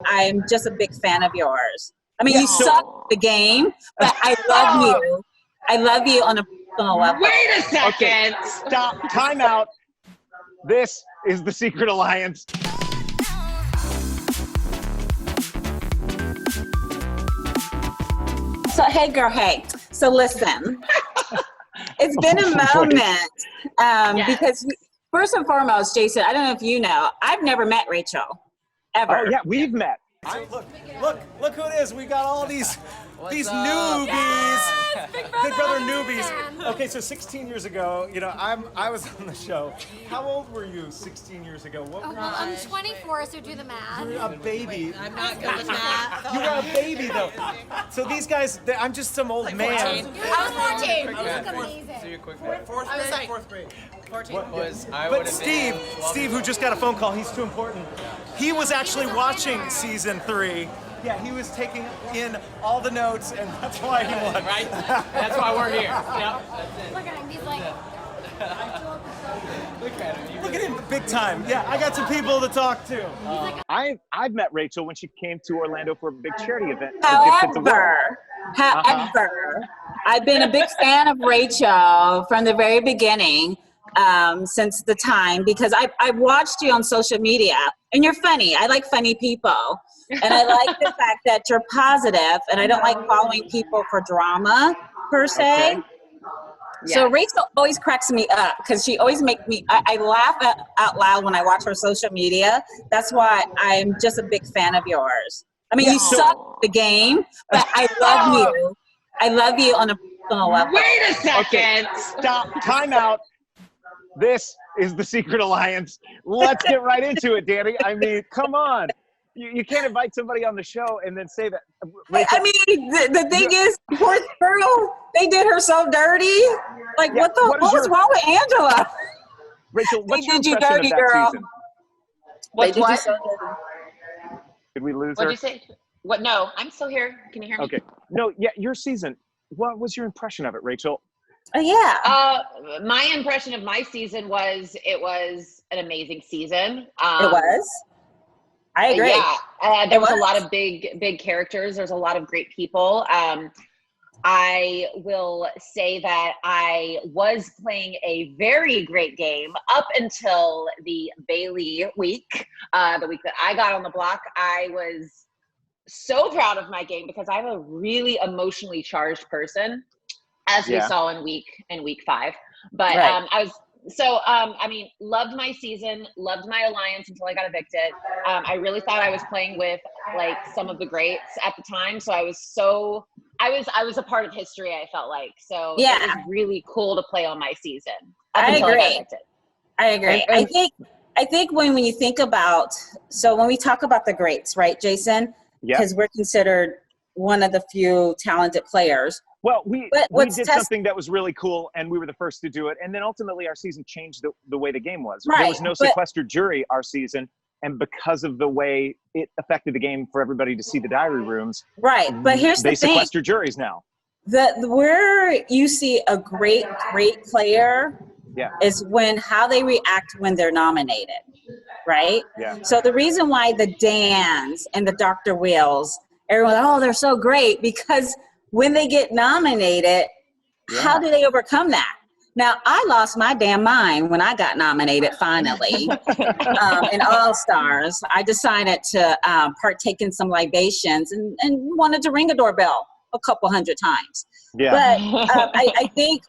I'm just a big fan of yours. I mean, you suck at the game, but I love you. I love you on a personal level. Wait a second. Okay, stop. Time out. This is the Secret Alliance. So, hey, girl, hey. So, listen. It's been a moment because, first and foremost, Jason, I don't know if you know, I've never met Rachel, ever. Oh, yeah, we've met. Look who it is. We got all these newbies. Yes, Big Brother newbies. Okay, so 16 years ago, you know, I was on the show. How old were you 16 years ago? What were you? Well, I'm 24, so do the math. You were a baby. I'm not good at math. You were a baby, though. So these guys, I'm just some old man. I was 14. You look amazing. So you're quick. Fourth grade. 14 was I But Steve, who just got a phone call, he's too important. He was actually watching season 3. Yeah, he was taking in all the notes, and that's why he won. Right? That's why we're here. Yep. Look at him. He's like. Look at him, big time. Yeah, I got some people to talk to. I've met Rachel when she came to Orlando for a big charity event. However, I've been a big fan of Rachel from the very beginning, since the time, because I've watched you on social media, and you're funny. I like funny people. And I like the fact that you're positive, and I don't like following people for drama, per se. Okay. Yeah. So Rachel always cracks me up because she always makes me, I laugh out loud when I watch her social media. That's why I'm just a big fan of yours. I mean, you suck at the game, but I love you. I love you on a personal level. Wait a second. Okay, stop. Time out. This is the Secret Alliance. Let's get right into it, Dani. I mean, come on. You can't invite somebody on the show and then say that. Rachel, I mean, the thing is, poor girl, they did her so dirty. Like, what was wrong with Angela? Rachel, what's your did you impression dirty, of that girl. season? What? So dirty. Did we lose What'd her? you say? What? No, I'm still here. Can you hear me? Okay. No, yeah, your season. What was your impression of it, Rachel? Yeah. My impression of my season was it was an amazing season. It was. I agree. Yeah, there was a lot of big characters. There's a lot of great people. I will say that I was playing a very great game up until the Bayleigh week, the week that I got on the block. I was so proud of my game because I'm a really emotionally charged person, as we saw in week 5. But I mean, loved my season, loved my alliance until I got evicted. I really thought I was playing with like some of the greats at the time. So I was a part of history, I felt like. So it was really cool to play on my season. I agree. I think when you think about, so when we talk about the greats, right, Jason? Because we're considered one of the few talented players. Well, we did something that was really cool, and we were the first to do it. And then ultimately our season changed the way the game was. Right, there was no sequestered jury our season, and because of the way it affected the game for everybody to see the diary rooms. Right, but here's the thing. They sequester juries now. Where you see a great player is how they react when they're nominated, right? Yeah. So the reason why the Dans and the Dr. Wills, everyone, they're so great because when they get nominated, how do they overcome that? Now, I lost my damn mind when I got nominated finally in All-Stars. I decided to partake in some libations and wanted to ring a doorbell a couple hundred times. Yeah. But I think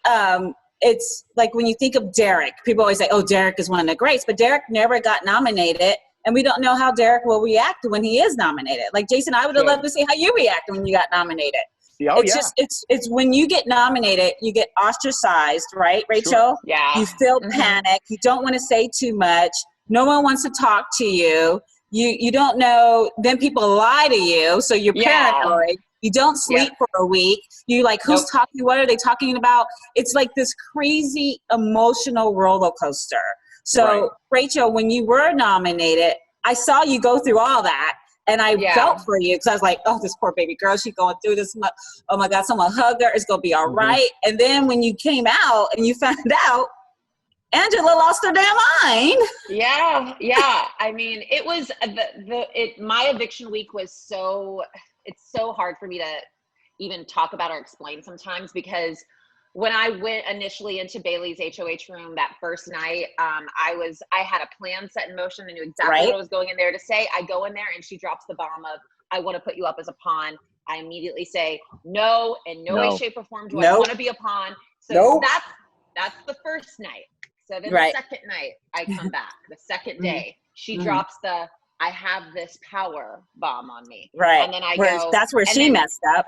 it's like when you think of Derek, people always say, Derek is one of the greats, but Derek never got nominated. And we don't know how Derek will react when he is nominated. Like, Jason, I would have loved to see how you react when you got nominated. It's when you get nominated, you get ostracized, right, Rachel? Sure. Yeah. You feel panic. You don't want to say too much. No one wants to talk to you. You don't know. Then people lie to you, so you're paranoid. You don't sleep for a week. You like, who's talking? What are they talking about? It's like this crazy emotional roller coaster. So, Rachel, when you were nominated, I saw you go through all that. And I felt for you because I was like, this poor baby girl, she's going through this much. Oh, my God, someone hug her. It's going to be all right. And then when you came out and you found out Angela lost her damn mind. Yeah. I mean, it was my eviction week was it's so hard for me to even talk about or explain sometimes, because when I went initially into Bayleigh's HOH room that first night, I had a plan set in motion. I knew exactly what I was going in there to say. I go in there and she drops the bomb of, I want to put you up as a pawn. I immediately say, no, in no way, shape, or form do I want to be a pawn. So that's the first night. So then the second night, I come back. The second day, she drops the, I have this power bomb on me. Right. And then I go. That's where she messed up.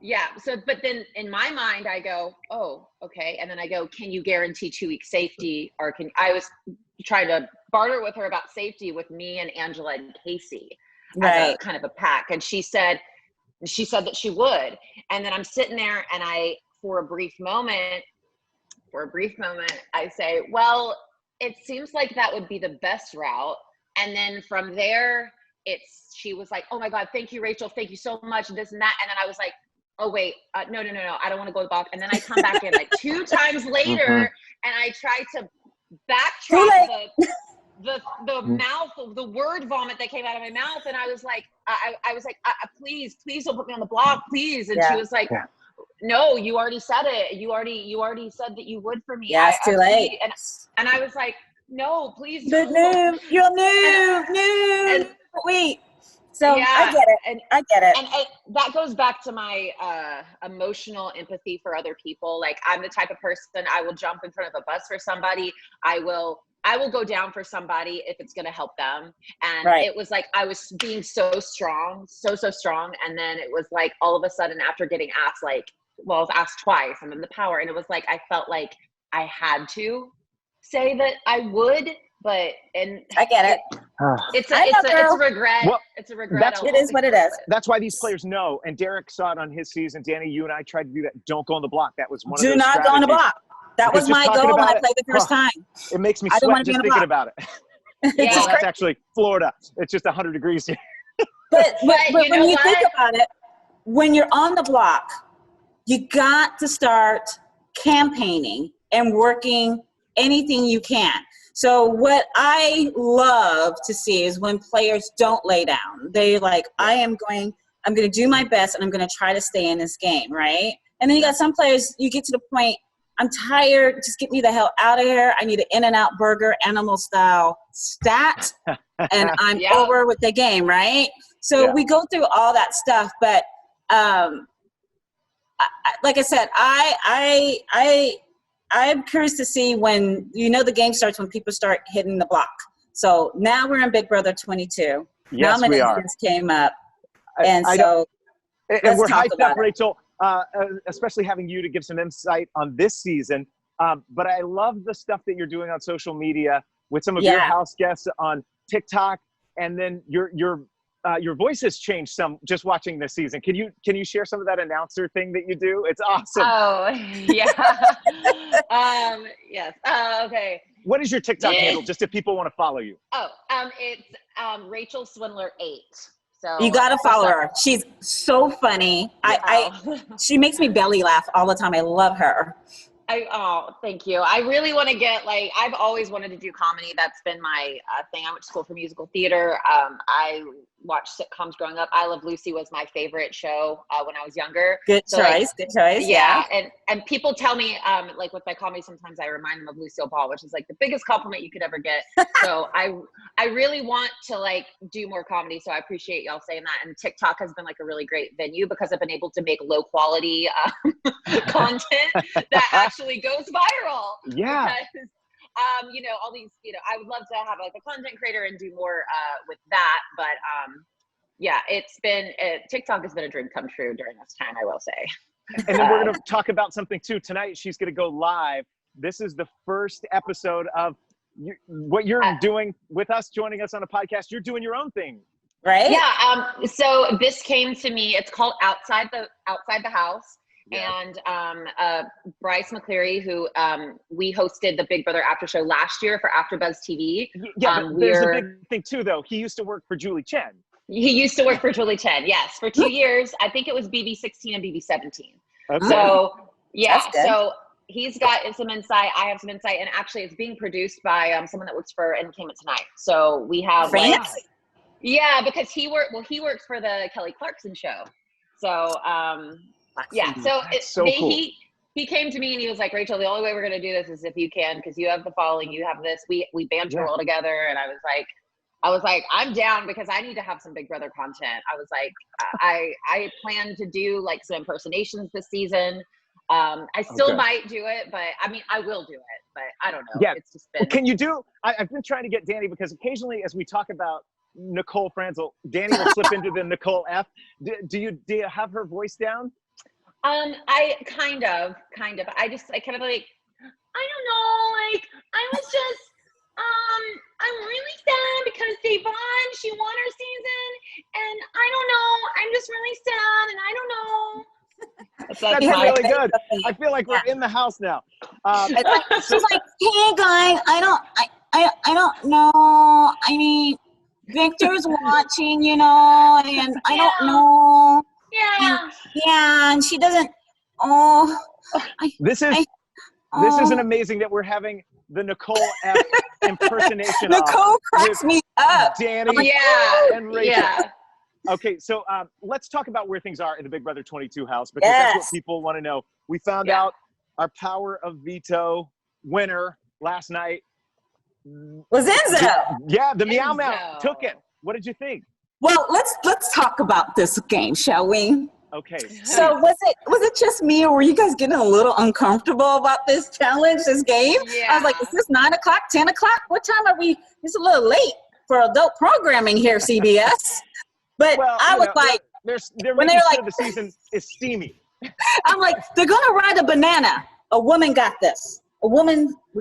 Yeah. So, but then in my mind, I go, oh, okay. And then I go, can you guarantee 2 weeks safety? Or I was trying to barter with her about safety with me and Angela and Casey. As a kind of a pack. And she said that she would. And then I'm sitting there and for a brief moment, I say, well, it seems like that would be the best route. And then from there, she was like, oh my God, thank you, Rachel. Thank you so much. This and that. And then I was like, oh wait, no. I don't want to go to the box. And then I come back in like 2 times later and I try to backtrack the word vomit that came out of my mouth. And I was like, please don't put me on the block, please. And she was like, no, you already said it. You already said that you would for me. Yeah, it's too late. And I was like, no, please don't. You're new. Wait. So I get it. I get it. And that goes back to my emotional empathy for other people. Like, I'm the type of person, I will jump in front of a bus for somebody. I will go down for somebody if it's going to help them. And it was like, I was being so strong, so strong. And then it was like, all of a sudden after getting asked, I was asked twice, and then the power. And it was like, I felt like I had to say that I would, I get it. It's a regret. Well, it's a regret. It is what it is. That's why these players know. And Derek saw it on his season. Dani, you and I tried to do that. Don't go on the block. That was one of those strategies. Do not go on the block. That was my goal when I played the first time. It makes me sweat just thinking about it. Yeah, that's actually Florida. It's just 100 degrees here. But when you think about it, when you're on the block, you got to start campaigning and working anything you can. So what I love to see is when players don't lay down. They're like, I'm going to do my best and I'm going to try to stay in this game, right? And then you got some players, you get to the point, I'm tired, just get me the hell out of here. I need an In-N-Out burger, animal style stat, and I'm over with the game, right? So we go through all that stuff, but like I said, I'm curious to see when, the game starts when people start hitting the block. So now we're in Big Brother 22. Yes, we are. Nominations came up. And we're hyped up, Rachel, especially having you to give some insight on this season. But I love the stuff that you're doing on social media with some of your house guests on TikTok. And then your voice has changed some just watching this season. Can you share some of that announcer thing that you do? It's awesome. Oh, yeah. Yes. Okay. What is your TikTok handle, just if people want to follow you? Oh, it's Rachel Swindler 8. So you gotta follow her. She's so funny. She makes me belly laugh all the time. I love her. Thank you. I really want to get I've always wanted to do comedy. That's been my thing. I went to school for musical theater. I watched sitcoms growing up. I Love Lucy was my favorite show when I was younger. Good choice. Yeah. And people tell me with my comedy, sometimes I remind them of Lucille Ball, which is the biggest compliment you could ever get. So I really want to do more comedy. So I appreciate y'all saying that. And TikTok has been a really great venue because I've been able to make low quality content that actually goes viral. Yeah. Because, all these, I would love to have a content creator and do more with that. But it's been, TikTok has been a dream come true during this time, I will say. And then we're going to talk about something too. Tonight, she's going to go live. This is the first episode of what you're doing with us, joining us on a podcast. You're doing your own thing. Right? Yeah. So this came to me, it's called Outside the House. Yeah. And Bryce McCleary, who we hosted the Big Brother after show last year for AfterBuzz TV. Yeah, but there's a big thing too, though. He used to work for Julie Chen. He used to work for Julie Chen, yes, for 2 years. I think it was BB16 and BB17. Okay. So yeah, so he's got some insight. I have some insight, and actually, it's being produced by someone that works for Entertainment Tonight. So we have because he works for the Kelly Clarkson show. So he came to me and he was like, Rachel, the only way we're going to do this is if you can, because you have the following, you have this. We banter all together, and I was like, I'm down because I need to have some Big Brother content. I was like, I plan to do like some impersonations this season. I still might do it, but I mean, I will do it, but I don't know. Yeah. It's just been. Well, can you do? I've been trying to get Dani, because occasionally, as we talk about Nicole Franzel, Dani will slip into the Nicole F. Do you have her voice down? I kind of. I kind of like, I don't know, like I was just. I'm really sad because Devon, she won her season, and I don't know. I'm just really sad, and I don't know. That's really good. I feel like we're in the house now. She's like, hey guys, I don't know. I mean, Victor's watching, and I don't know. Yeah. And she doesn't. This isn't amazing that we're having the Nicole F impersonation. Nicole cracks me up. Dani, and Rachel. Yeah. Okay, so let's talk about where things are in the Big Brother 22 house, because that's what people want to know. We found out our Power of Veto winner last night was Enzo. The Meow Meow took it. What did you think? Well, let's talk about this game, shall we? Okay. So was it just me, or were you guys getting a little uncomfortable about this challenge, this game? Yeah. I was like, is this 9 o'clock, 10 o'clock? What time are we? It's a little late for adult programming here, CBS. But I was like, they're making sure the season is steamy. I'm like, they're gonna ride a banana. A woman got this. We're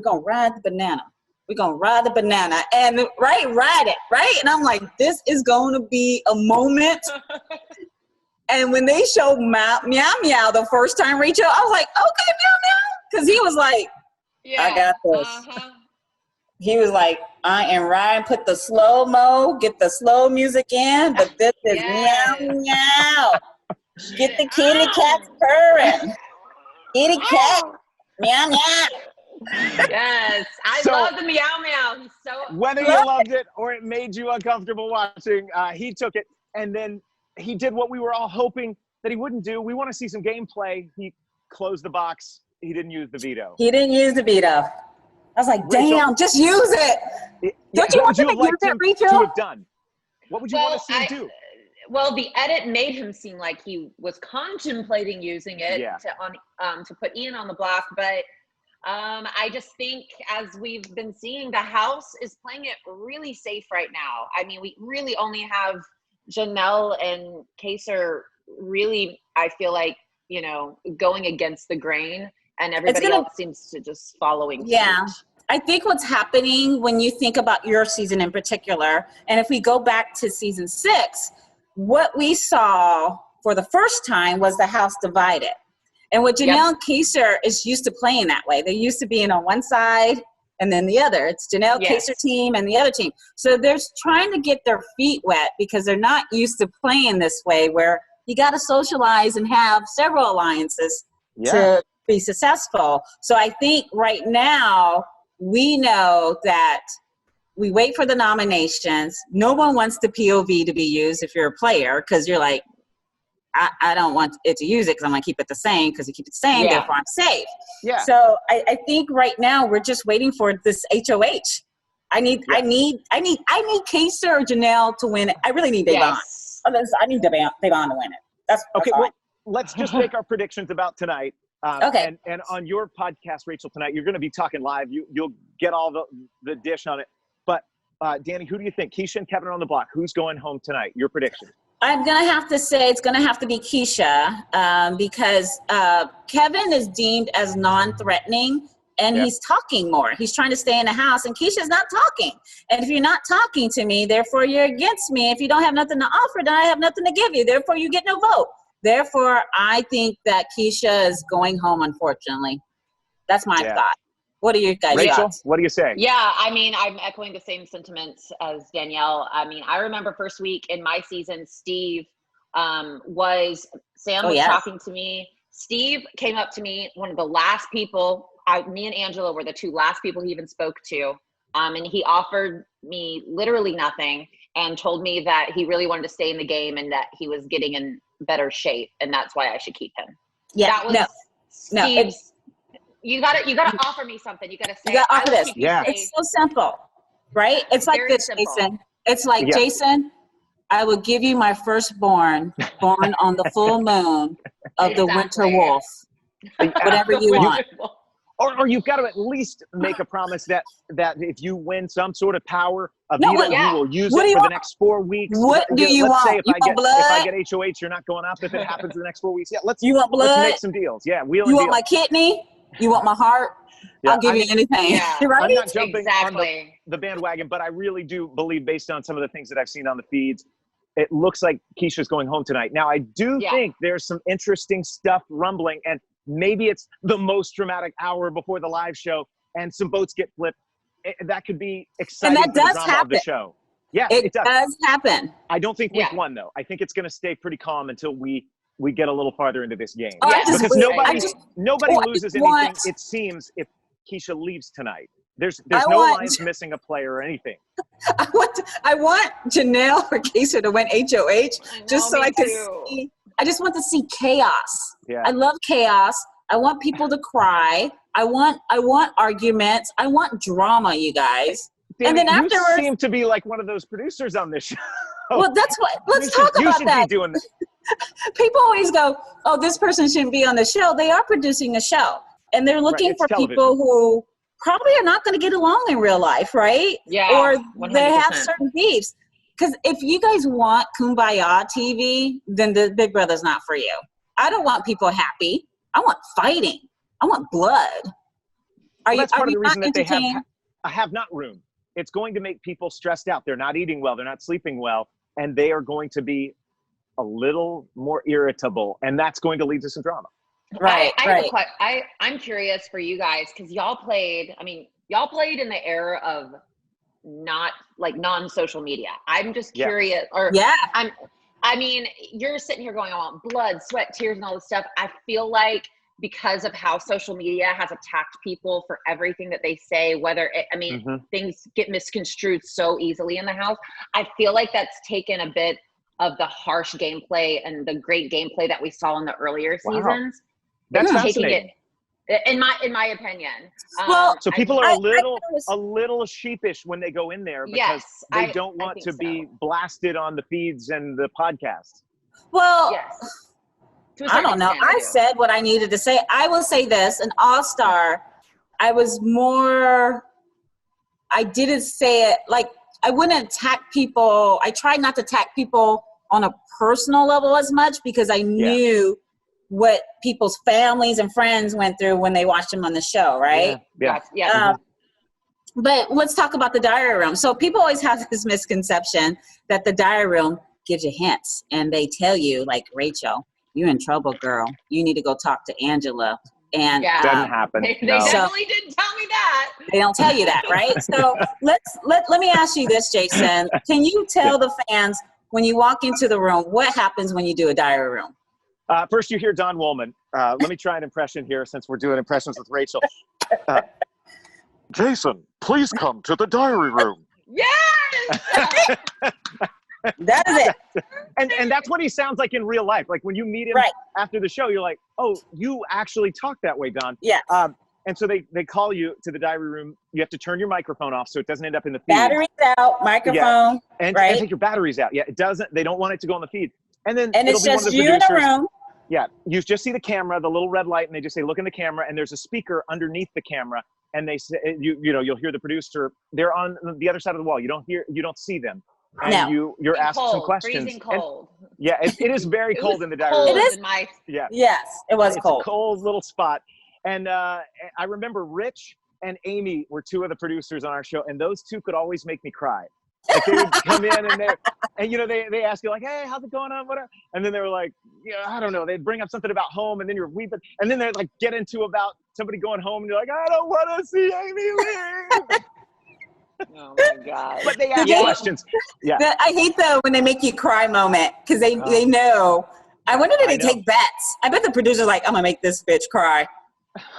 gonna ride the banana. We're gonna ride the banana, and ride it, right? And I'm like, this is going to be a moment. And when they showed Meow Meow the first time, Rachel, I was like, okay, Meow Meow. Because he was like, I got this. He was like, I am riding, put the slow-mo, get the slow music in, but this is Meow Meow. Get the kitty cats purring. Kitty cat, Meow Meow. Yes, I love the Meow Meow. He's so. Whether you loved it or it made you uncomfortable watching, he took it, and then he did what we were all hoping that he wouldn't do. We want to see some gameplay. He closed the box. He didn't use the veto. I was like, damn, just use it. Don't you want him to use it, Rachel? To have done? What would you want to see him do? Well, the edit made him seem like he was contemplating using it to put Ian on the block, but I just think, as we've been seeing, the house is playing it really safe right now. I mean, we really only have Janelle and Kaysar really, I feel like, going against the grain, and everybody else seems to just following suit. I think what's happening when you think about your season in particular, and if we go back to season 6, what we saw for the first time was the house divided. And what Janelle and Kaysar is used to playing that way. They're used to being on one side and then the other. It's Janelle, Kaysar team, and the other team. So they're trying to get their feet wet because they're not used to playing this way, where you got to socialize and have several alliances to be successful. So I think right now we know that we wait for the nominations. No one wants the POV to be used if you're a player, because you're like, I don't want it to use it because I'm going to keep it the same, because you keep it the same, therefore I'm safe. Yeah. So I think right now we're just waiting for this HOH. I need Kaysar or Janelle to win it. I really need Devon. I need Devon to win it. That's okay. Well, let's just make our predictions about tonight. And on your podcast, Rachel, tonight, you're going to be talking live. You'll get all the dish on it. But Dani, who do you think? Keesha and Kevin are on the block. Who's going home tonight? Your prediction? I'm going to have to say it's going to have to be Keesha, because Kevin is deemed as non-threatening, and he's talking more. He's trying to stay in the house, and Keisha's not talking. And if you're not talking to me, therefore you're against me. If you don't have nothing to offer, then I have nothing to give you. Therefore, you get no vote. Therefore, I think that Keesha is going home, unfortunately. That's my thought. What are your guys' Rachel, thoughts? what do you say? Yeah, I mean, I'm echoing the same sentiments as Danielle. I mean, I remember first week in my season, Sam was talking to me. Steve came up to me, one of the last people, me and Angela were the two last people he even spoke to. And he offered me literally nothing and told me that he really wanted to stay in the game and that he was getting in better shape. And that's why I should keep him. Yeah, that was Steve's. You gotta offer me something. You gotta say, you gotta offer this. Yeah. It's so simple, right? It's like Very this, simple. Jason. It's like, Jason, I will give you my firstborn, born on the full moon of the winter wolf. Whatever you want. Or you've got to at least make a promise that if you win some sort of power, you will use it for the next 4 weeks. What do you want? Say if You want blood? If I get HOH, you're not going up if it happens in the next 4 weeks. Yeah, You want blood? Let's make some deals. Yeah, You want my kidney? You want my heart? Yeah, I'll give you anything. Yeah. Right? I'm not jumping on the bandwagon, but I really do believe, based on some of the things that I've seen on the feeds, it looks like Keesha's going home tonight. Now, I do think there's some interesting stuff rumbling, and maybe it's the most dramatic hour before the live show, and some boats get flipped. That could be exciting And that for the does drama of the happen. show. Yeah, It does happen. I don't think week one, though. I think it's going to stay pretty calm until we get a little farther into this game. Oh, Because nobody loses anything, want- it seems, if Keesha leaves tonight. There's no Alliance missing a player or anything. I want Janelle or Kaysar to win HOH just so I can see. I just want to see chaos. Yeah. I love chaos. I want people to cry. I want arguments. I want drama, you guys. Dani, and then afterwards, you seem to be like one of those producers on this show. Well, that's what. Let's talk about that. You should that. be doing this. People always go, "Oh, this person shouldn't be on the show." They are producing a show, and they're looking for people who probably are not going to get along in real life, right? Yeah. Or 100%. they have certain beefs. Because if you guys want Kumbaya TV, then the Big Brother's not for you. I don't want people happy. I want fighting. I want blood. That's part of the reason that they have a have-not room. It's going to make people stressed out. They're not eating well. They're not sleeping well. And they are going to be a little more irritable. And that's going to lead to some drama. Right, I'm curious for you guys, because y'all played in the era of non-social media. I'm just curious. You're sitting here going, I want blood, sweat, tears, and all this stuff. I feel like because of how social media has attacked people for everything that they say, things get misconstrued so easily in the house. I feel like that's taken a bit of the harsh gameplay and the great gameplay that we saw in the earlier seasons. That's fascinating. In my opinion. So people are a little sheepish when they go in there because they don't want to be blasted on the feeds and the podcasts. Well, I don't know. I said what I needed to say. I will say this, an all-star, I didn't say it, like, I wouldn't attack people. I tried not to attack people on a personal level as much because I knew what people's families and friends went through when they watched them on the show, right? Yeah. But let's talk about the diary room. So people always have this misconception that the diary room gives you hints, and they tell you, like, Rachel, you're in trouble, girl. You need to go talk to Angela. And doesn't happen. They definitely didn't tell me that. They don't tell you that, right? So let me ask you this, Jason. Can you tell the fans, when you walk into the room, what happens when you do a diary room? First, you hear Don Woolman. Let me try an impression here since we're doing impressions with Rachel. Jason, please come to the diary room. Yes! That is it. And that's what he sounds like in real life. Like when you meet him after the show, you're like, oh, you actually talk that way, Don. Yeah. And so they call you to the diary room. You have to turn your microphone off so it doesn't end up in the feed. Batteries out, microphone, and take your batteries out. Yeah, it doesn't. They don't want it to go on the feed. And it's just you in the room. Yeah, you just see the camera, the little red light, and they just say, look in the camera, and there's a speaker underneath the camera, and they say, you'll hear the producer. They're on the other side of the wall. You don't see them. And you're asked some questions. Freezing cold. And, it is very cold in the diary room. It is. Yes, it was cold. It's a cold little spot. And I remember Rich and Amy were two of the producers on our show, and those two could always make me cry. Like they would come in and they ask you like, hey, how's it going on? Whatever. And then they were like, I don't know. They'd bring up something about home, and then you're weeping. And then they'd like get into about somebody going home, and you're like, I don't want to see Amy leave. Oh my God. But they ask questions. Yeah. I hate when they make you cry moment, because they know I wonder if they take bets. I bet the producer's like, I'm gonna make this bitch cry.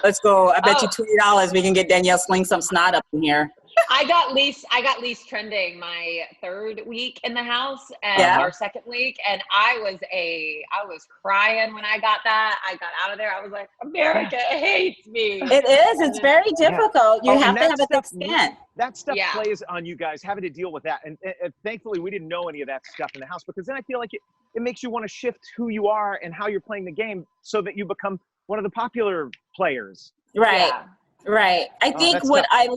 Let's go. I bet you $20 we can get Danielle sling some snot up in here. I got least trending my 3rd week in the house and our 2nd week, and I was crying when I got that. I got out of there. I was like, America hates me. It is. It's very difficult. You have to have a thick skin. That stuff plays on you guys having to deal with that, and thankfully we didn't know any of that stuff in the house, because then I feel like it makes you want to shift who you are and how you're playing the game so that you become one of the popular players. Right. Yeah. Right. I think why I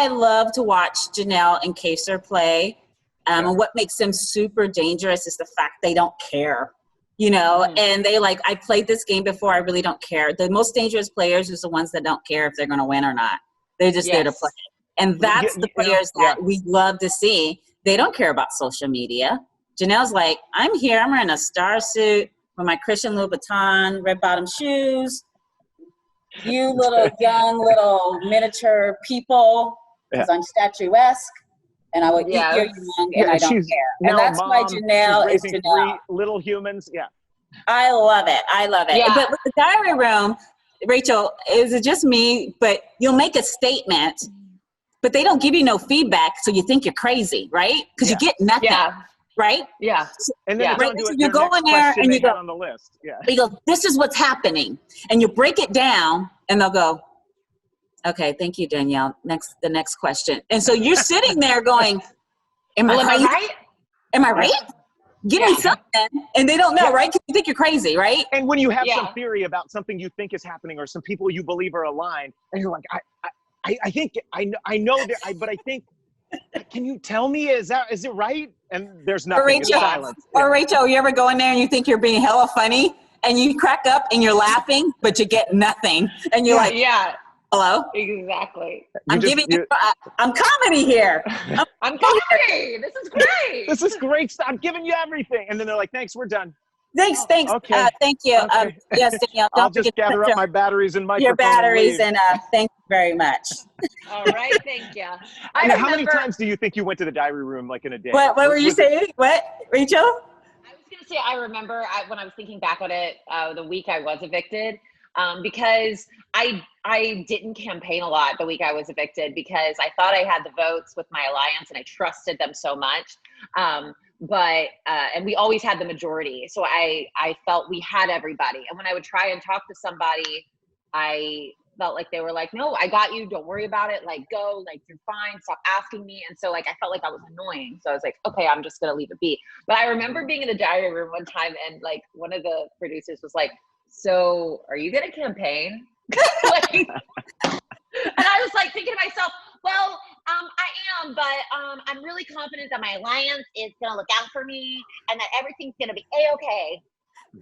love to watch Janelle and Kaysar play, and what makes them super dangerous is the fact they don't care, and they I played this game before. I really don't care. The most dangerous players is the ones that don't care if they're going to win or not. They're just there to play. And that's the players that we love to see. They don't care about social media. Janelle's like, I'm here. I'm wearing a star suit with my Christian Louboutin red bottom shoes. You little young little miniature people, because I'm statuesque, and I would eat your young, and I don't care. And that's why Janelle is Janelle. 3 little humans, I love it. Yeah. But with the diary room, Rachel, is it just me? But you'll make a statement, but they don't give you no feedback, so you think you're crazy, right? Because you get nothing. Yeah. Right? Yeah. And then you go in there and you go on the list. Yeah. You go, this is what's happening. And you break it down and they'll go, okay, thank you, Danielle. The next question. And so you're sitting there going, am I right? Am I right? Give me something. And they don't know, right? Because you think you're crazy, right? And when you have some theory about something you think is happening or some people you believe are aligned, and you're like, I think I know that, but I think, can you tell me, is it right? And there's nothing. It's silence. Or Rachel, you ever go in there and you think you're being hella funny and you crack up and you're laughing, but you get nothing. And you're like, hello? Exactly. I'm comedy here. I'm comedy. This is great. This is great stuff. I'm giving you everything. And then they're like, thanks, we're done. Thanks. Okay. Thank you. Okay. Yes, Danielle. I'll just gather up my batteries and microphone. Your batteries, and thank you very much. All right, thank you. How many times do you think you went to the diary room in a day? What were you saying? What, Rachel? I was going to say, I remember when I was thinking back on it, the week I was evicted, because I didn't campaign a lot the week I was evicted because I thought I had the votes with my alliance and I trusted them so much. And we always had the majority. So I felt we had everybody. And when I would try and talk to somebody, I felt like they were like, no, I got you. Don't worry about it. Go, you're fine. Stop asking me. And so I felt like I was annoying. So I was like, okay, I'm just going to leave it be. But I remember being in the diary room one time and one of the producers was like, so are you going to campaign? And I was thinking to myself, well, I am, but I'm really confident that my alliance is going to look out for me and that everything's going to be A-okay.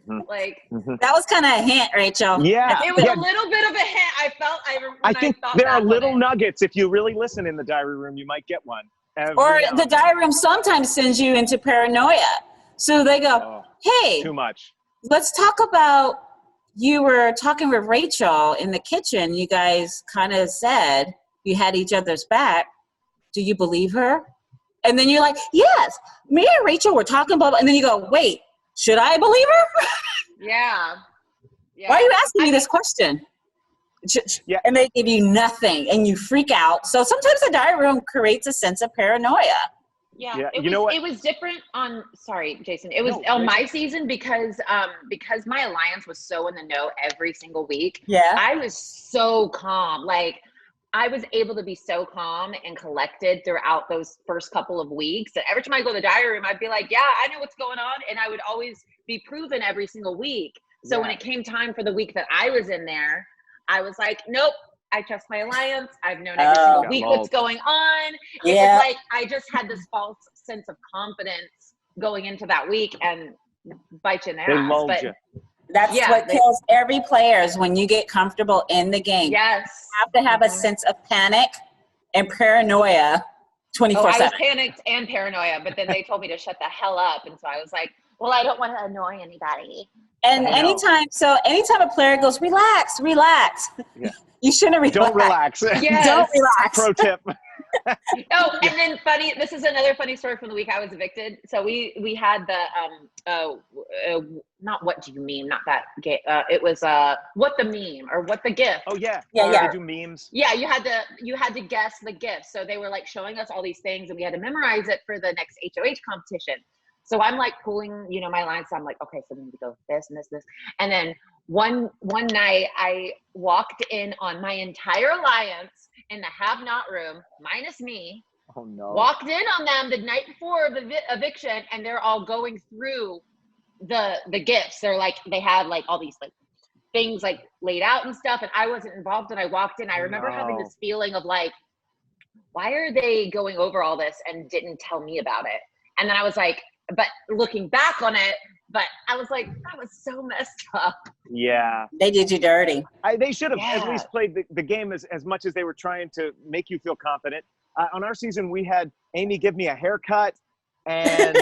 That was kind of a hint, Rachel. Yeah. It was a little bit of a hint. I think there are little nuggets. If you really listen in the diary room, you might get one. Or the diary room sometimes sends you into paranoia. So they go, hey, too much. Let's talk about, you were talking with Rachel in the kitchen. You guys kind of said you had each other's back. Do you believe her? And then you're like, yes, me and Rachel were talking about, and then you go, wait, should I believe her? Yeah. Why are you asking me this question? Yeah. And they give you nothing and you freak out. So sometimes the diary room creates a sense of paranoia. Yeah. It was different on, sorry, Jason. It was on my season because my alliance was so in the know every single week. Yeah. I was so calm. I was able to be so calm and collected throughout those first couple of weeks that every time I go to the diary room, I'd be like, yeah, I know what's going on. And I would always be proven every single week. So when it came time for the week that I was in there, I was like, nope, I trust my alliance. I've known every single week what's going on. It was I just had this false sense of confidence going into that week and bite you in the ass. But that's what kills every player is when you get comfortable in the game. Yes. You have to have a sense of panic and paranoia 24/7. I was panicked and paranoia, but then they told me to shut the hell up. And so I was like, well, I don't want to annoy anybody. And anytime a player goes, relax, yeah. you shouldn't relax. Don't relax. Yes. Don't relax. Pro tip. Oh, and then this is another funny story from the week I was evicted. So we had the not what do you meme, not that it was what the meme or what the gift. Oh yeah. Yeah. They do memes. Yeah, you had to guess the gift. So they were like showing us all these things and we had to memorize it for the next HOH competition. So I'm like pulling, my lines. So I'm like, okay, so we need to go this and this. And then one night I walked in on my entire alliance in the have-not room, minus me. Oh no. Walked in on them the night before the eviction, and they're all going through the gifts. They're like, they had like all these like things like laid out and stuff, and I wasn't involved. And I walked in. I remember having this feeling of like, why are they going over all this and didn't tell me about it? And then I was like, but looking back on it, but I was like, that was so messed up. Yeah. They did you dirty. They should have at least played the game as much as they were trying to make you feel confident. On our season, we had Amy give me a haircut. And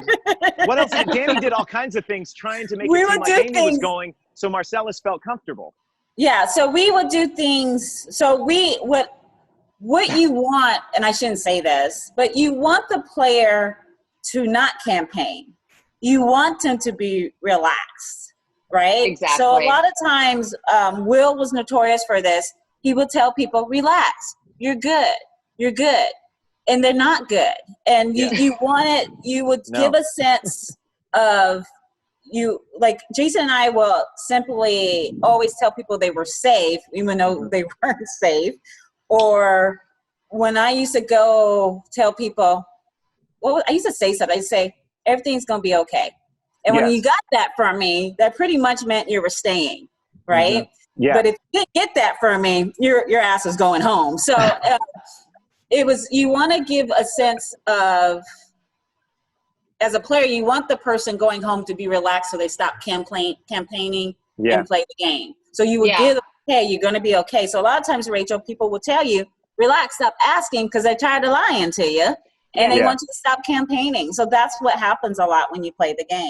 what else? Dani did all kinds of things trying to make it seem like Amy was going. So Marcellus felt comfortable. Yeah. So we would do things. So what you want, and I shouldn't say this, but you want the player to not campaign. You want them to be relaxed, right? Exactly. So a lot of times, Will was notorious for this. He would tell people, relax, you're good. And they're not good. And you would give a sense of like Jason and I will simply always tell people they were safe, even though they weren't safe. Or when I used to go tell people, I used to say something. I'd say, everything's going to be okay. And when you got that from me, that pretty much meant you were staying, right? Mm-hmm. Yeah. But if you didn't get that from me, your ass is going home. So you want to give a sense of, as a player, you want the person going home to be relaxed so they stop campaigning and play the game. So you would give them, hey, you're going to be okay. So a lot of times, Rachel, people will tell you, relax, stop asking because they're tired of lying to you. And they want you to stop campaigning. So that's what happens a lot when you play the game.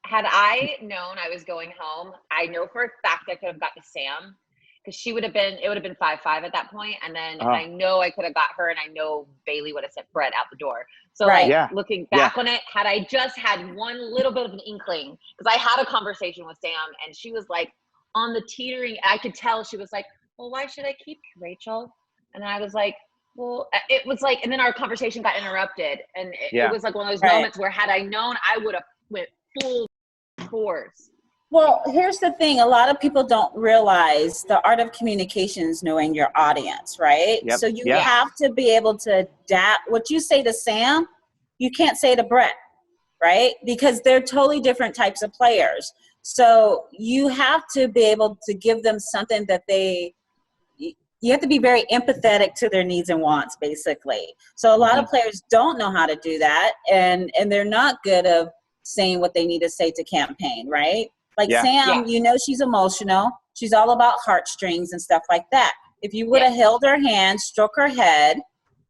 Had I known I was going home, I know for a fact I could have gotten Sam because it would have been 5-5 at that point. And then I know I could have got her, and I know Bayleigh would have sent Brett out the door. So looking back on it, had I just had one little bit of an inkling, because I had a conversation with Sam and she was like on the teetering, I could tell she was like, well, why should I keep you, Rachel? And I was like, well, it was like, and then our conversation got interrupted, and it was like one of those moments where had I known, I would have went full force. Well, here's the thing. A lot of people don't realize the art of communication is knowing your audience, right? Yep. So you have to be able to adapt. What you say to Sam, you can't say to Brett, right? Because they're totally different types of players. So you have to be able to give them something that you have to be very empathetic to their needs and wants, basically. So a lot of players don't know how to do that, and they're not good of saying what they need to say to campaign, right? Like Sam, she's emotional. She's all about heartstrings and stuff like that. If you would have held her hand, stroked her head,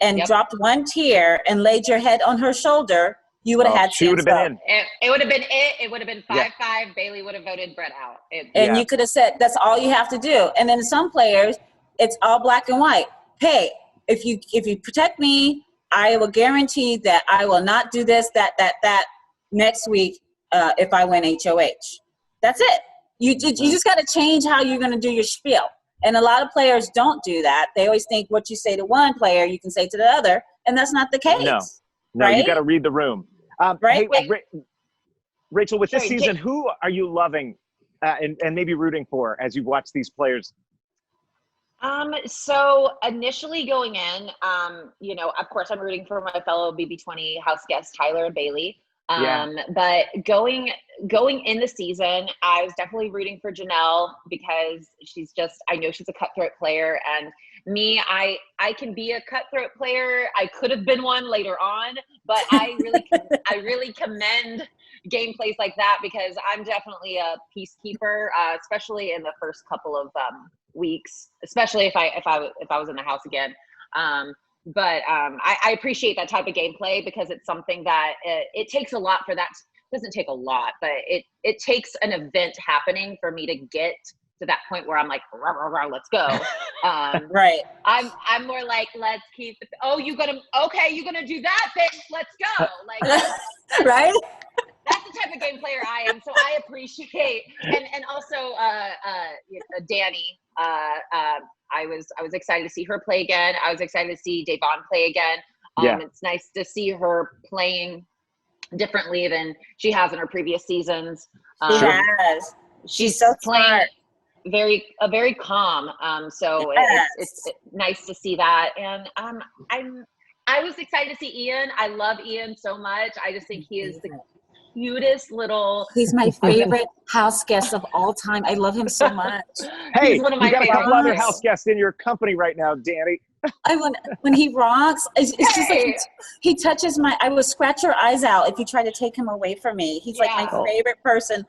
and dropped one tear and laid your head on her shoulder, you would have had she would have been in. It would have been it would have been 5-5. Bayleigh would have voted Brett out. And you could have said, that's all you have to do. And then some players, it's all black and white. Hey, if you protect me, I will guarantee that I will not do this, that next week if I win HOH. That's it. You just got to change how you're going to do your spiel. And a lot of players don't do that. They always think what you say to one player, you can say to the other, and that's not the case. No, right? You got to read the room. Right? Hey, Rachel, with this season, who are you loving and maybe rooting for as you watch these players? So initially going in, of course I'm rooting for my fellow BB20 house guests, Tyler and Bayleigh. But going in the season, I was definitely rooting for Janelle because I know she's a cutthroat player, and me, I can be a cutthroat player. I could have been one later on, but I really commend gameplays like that because I'm definitely a peacekeeper, especially in the first couple of weeks, especially if I was in the house again. But I appreciate that type of gameplay because it's something that it takes a lot for that. It doesn't take a lot, but it takes an event happening for me to get to that point where I'm like, rah, rah, rah, let's go. Right. I'm more like, let's keep it. Oh, you're gonna do that thing. Let's go. Like, right. That's the type of game player I am. So I appreciate, and also Dani. I was excited to see her play again. I was excited to see Devon play again. It's nice to see her playing differently than she has in her previous seasons. She has. She's so playing smart. very calm. So it's nice to see that. And I was excited to see Ian. I love Ian so much. I just think he is the cutest little. He's my favorite house guest of all time. I love him so much. Hey, he's one of my you got a couple favorites. other house guests in your company right now, Dani. When he rocks, it's just like he touches my. I will scratch your eyes out if you try to take him away from me. He's like my favorite person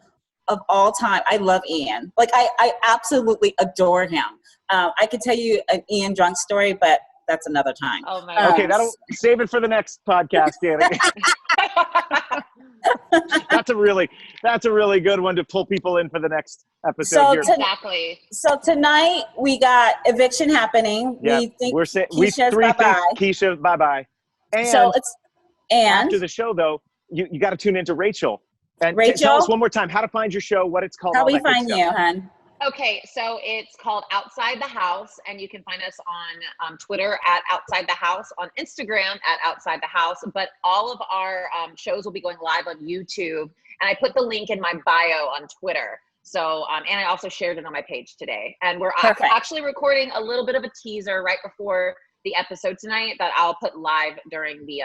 of all time. I love Ian. Like I absolutely adore him. I could tell you an Ian drunk story, but that's another time. Oh my God. Okay, that'll save it for the next podcast, Dani. That's a really good one to pull people in for the next episode. Exactly. So tonight we got eviction happening. Yeah, we think we Keisha's think bye-bye. Keisha bye-bye. And So after the show, though, you got to tune into Rachel. And Rachel? Tell us one more time how to find your show, what it's called. How all we that good find stuff. you, hon? Okay, so it's called Outside the House, and you can find us on Twitter at Outside the House, on Instagram at Outside the House, but all of our shows will be going live on YouTube, and I put the link in my bio on Twitter. So, and I also shared it on my page today. And we're actually recording a little bit of a teaser right before the episode tonight that I'll put live during the,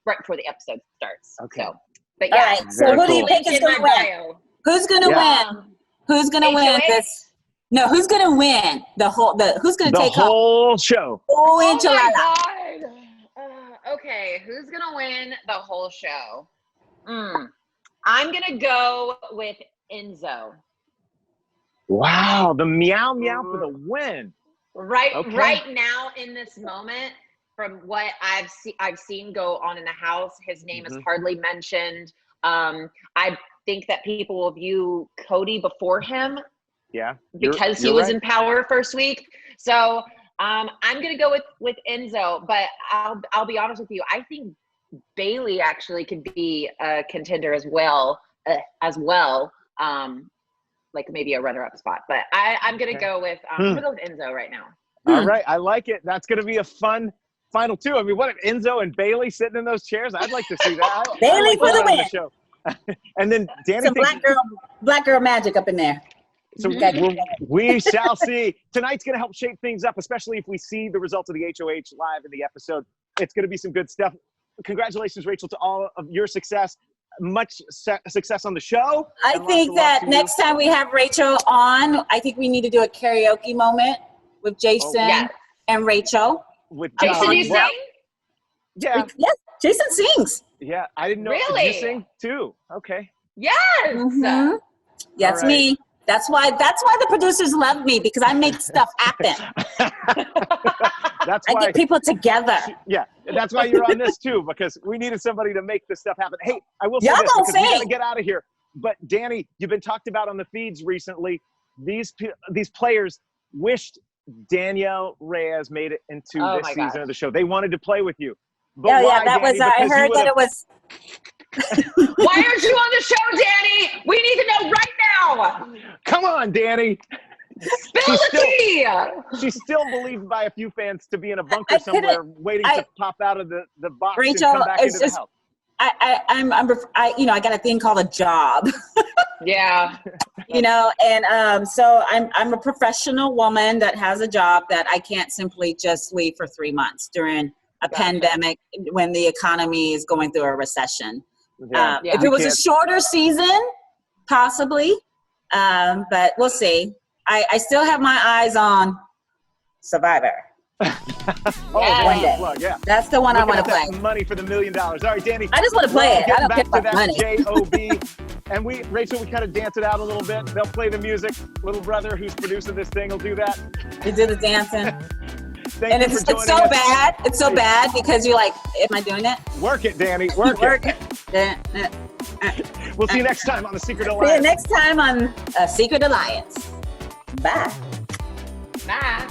right before the episode starts. Okay. So, but yeah. All right, so who do you think is going to win? Who's going to win? Who's going to win this? No, who's going to win who's going to take the whole show? Oh my God. Okay, who's going to win the whole show? I'm going to go with Enzo. Wow, the meow for the win. Right now in this moment, from what I've seen go on in the house, his name is hardly mentioned. I think that people will view Cody before him. Yeah. Because he was in power first week. So I'm gonna go with Enzo, but I'll be honest with you. I think Bayleigh actually could be a contender as well. Like maybe a runner-up spot. But I'm gonna go with Enzo right now. All right, I like it. That's gonna be a fun final two. I mean, what if Enzo and Bayleigh sitting in those chairs? I'd like to see that. Bayleigh for the win. And then Dani, some black girl magic up in there. So we shall see. Tonight's going to help shape things up, especially if we see the results of the HOH live in the episode. It's going to be some good stuff. Congratulations, Rachel, to all of your success. Much success on the show. I think that next time we have Rachel on, I think we need to do a karaoke moment with Jason and Rachel. With Jason, you sing? Yeah. Yes, Jason sings. Yeah, I didn't know. Really? Did you sing too? Okay. Yes. That's me. That's why the producers love me, because I make stuff happen. That's why I get people together. Yeah, that's why you're on this too, because we needed somebody to make this stuff happen. Hey, I will say Y'all this gonna because we sing. gotta get out of here. But Dani, you've been talked about on the feeds recently. These players wished Danielle Reyes made it into this season of the show. They wanted to play with you. But why, that Dani? was. I heard that it was. Why aren't you on the show, Dani? We need to know right now. Come on, Dani. Spill the tea. She's still believed by a few fans to be in a bunker somewhere, waiting to pop out of the box Rachel, and come back into the house. I got a thing called a job. Yeah. And so I'm a professional woman that has a job that I can't simply just leave for 3 months during a pandemic when the economy is going through a recession. If it was a shorter season, possibly, but we'll see. I still have my eyes on Survivor. One day. Yeah. That's the one I want to play. Money for the $1 million. All right, Dani. I just want to play it. I don't care about money. J-O-B. And Rachel, we kind of dance it out a little bit. They'll play the music. Little brother who's producing this thing will do that. You do the dancing. And it's so bad. It's so bad because you're like, am I doing it? Work it, Dani. Work it. We'll see you next time on The Secret Alliance. See you next time on Secret Alliance. Bye. Bye.